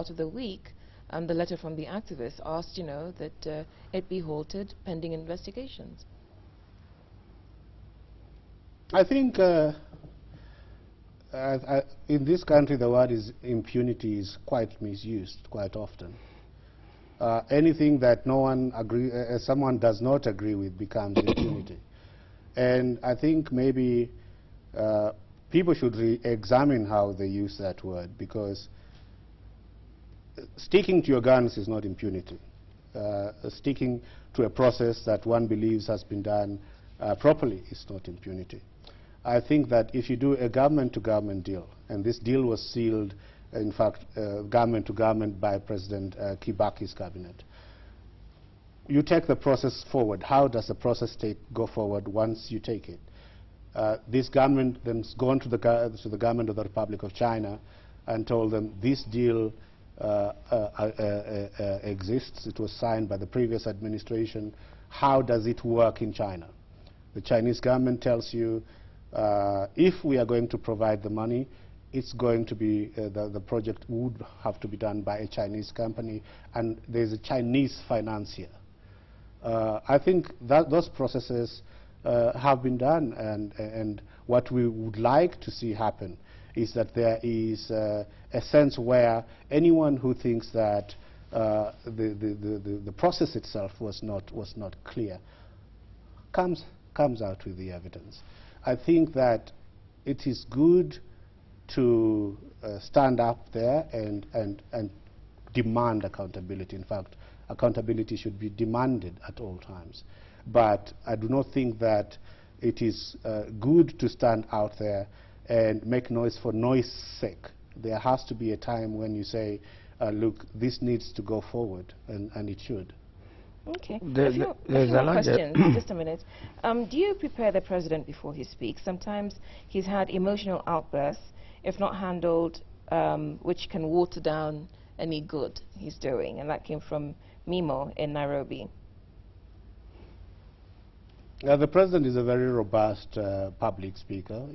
start of the week, the letter from the activists asked, you know, that it be halted pending investigations. I think in this country the word impunity is quite misused quite often. Anything that someone does not agree with becomes impunity. And I think maybe people should re-examine how they use that word, because sticking to your guns is not impunity. Sticking to a process that one believes has been done properly is not impunity. I think that if you do a government-to-government deal, and this deal was sealed, in fact, government-to-government by President Kibaki's cabinet, you take the process forward. How does the process go forward once you take it? This government then has gone to the government of the Republic of China and told them this deal exists. It was signed by the previous administration. How does it work in China? The Chinese government tells you, if we are going to provide the money, it's going to be, the project would have to be done by a Chinese company, and there's a Chinese financier. I think that those processes have been done, and what we would like to see happen is that there is a sense where anyone who thinks that the process itself was not clear comes out with the evidence. I think that it is good to stand up there and demand accountability. In fact, accountability should be demanded at all times. But I do not think that it is good to stand out there and make noise for noise's sake. There has to be a time when you say, look, this needs to go forward, and it should. Okay. A few more questions. Just a minute. Do you prepare the president before he speaks? Sometimes he's had emotional outbursts, if not handled, which can water down any good he's doing. And that came from Mimo in Nairobi. The president is a very robust public speaker.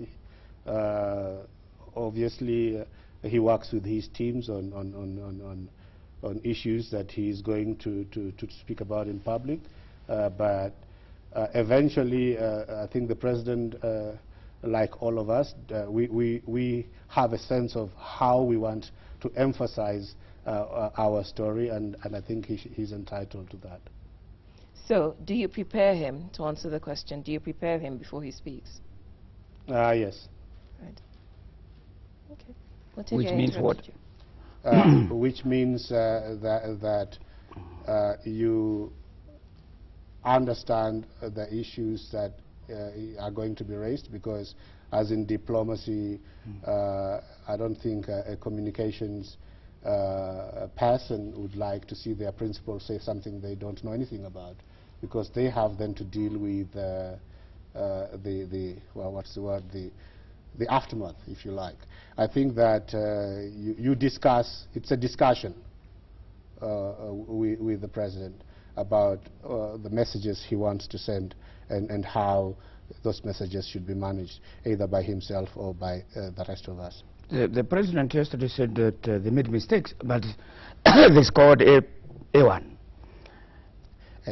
Obviously, he works with his teams on issues that he is going to speak about in public. But eventually, I think the president, like all of us, we have a sense of how we want to emphasize our story, and I think he's entitled to that. So, do you prepare him, to answer the question, do you prepare him before he speaks? Yes. Right. Okay. We'll which means what? Which means that you understand the issues that are going to be raised, because as in diplomacy, I don't think a communications person would like to see their principal say something they don't know anything about, because they have then to deal with well, what's the word, the aftermath, if you like. I think that you discuss, it's a discussion with the president about the messages he wants to send, and how those messages should be managed, either by himself or by the rest of us. The president yesterday said that they made mistakes, but they scored A1.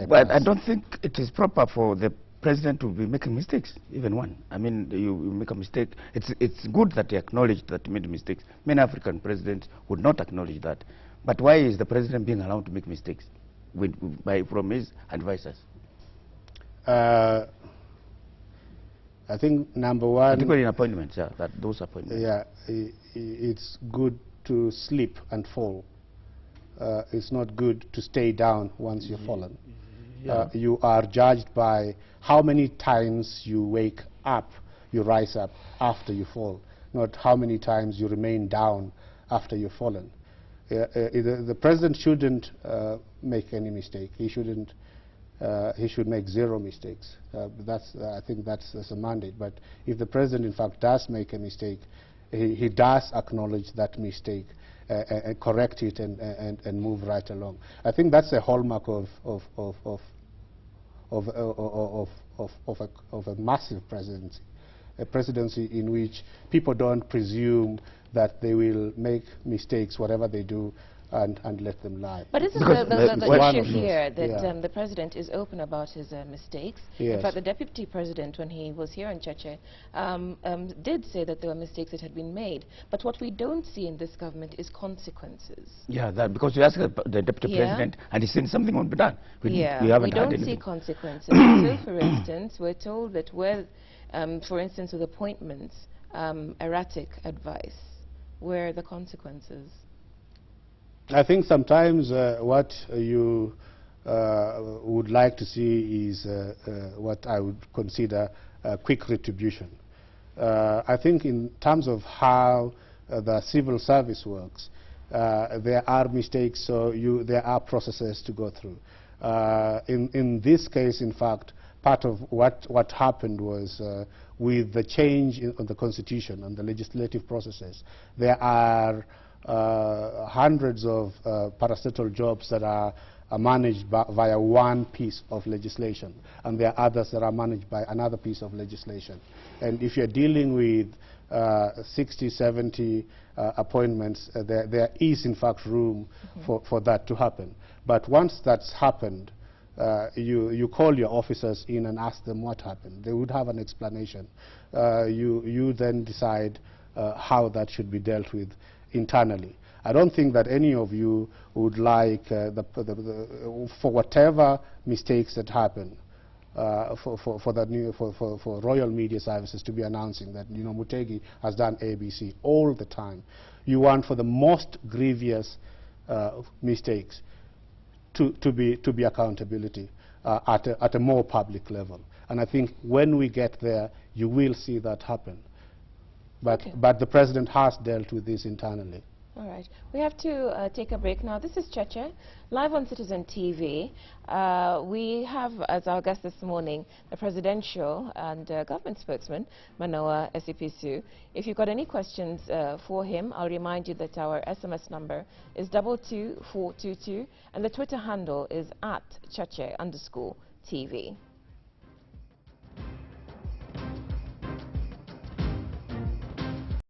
But I don't think it is proper for the president to be making mistakes, even one. I mean, you make a mistake. It's good that he acknowledged that he made mistakes. Many African presidents would not acknowledge that. But why is the president being allowed to make mistakes from his advisors? I think number one, particularly in appointments, yeah, those appointments. Yeah, it's good to slip and fall. It's not good to stay down once you've fallen. Yeah. You are judged by how many times you wake up, you rise up after you fall, not how many times you remain down after you've fallen. The president shouldn't make any mistake. He shouldn't. He should make zero mistakes. I think that's a mandate. But if the president, in fact, does make a mistake, he does acknowledge that mistake, and correct it, and move right along. I think that's a hallmark of a massive presidency, a presidency in which people don't presume that they will make mistakes, whatever they do, and let them lie. But isn't the issue here that the president is open about his mistakes? Yes. In fact, the deputy president, when he was here in Cheche, did say that there were mistakes that had been made. But what we don't see in this government is consequences. Yeah, that because you ask the deputy president and he's saying something won't be done. We don't see consequences. So, for instance, we're told that for instance, with appointments, erratic advice, where are the consequences? I think sometimes what you would like to see is what I would consider quick retribution. I think in terms of how the civil service works, there are mistakes, so there are processes to go through. In this case, in fact, part of what happened was with the change in the constitution and the legislative processes, there are hundreds of parastatal jobs that are managed via one piece of legislation, and there are others that are managed by another piece of legislation. And if you're dealing with 60, 70 appointments, there is in fact room for that to happen. But once that's happened, you call your officers in and ask them what happened. They would have an explanation. You then decide how that should be dealt with internally. I don't think that any of you would like for whatever mistakes that happen for Royal Media Services to be announcing that Mutegi has done ABC all the time. You want for the most grievous mistakes to be accountability at a more public level. And I think when we get there, you will see that happen. But the president has dealt with this internally. All right. We have to take a break now. This is Cheche, live on Citizen TV. We have, as our guest this morning, the presidential and government spokesman, Manoah Esipisu. If you've got any questions for him, I'll remind you that our SMS number is 22422, and the Twitter handle is @Cheche_TV.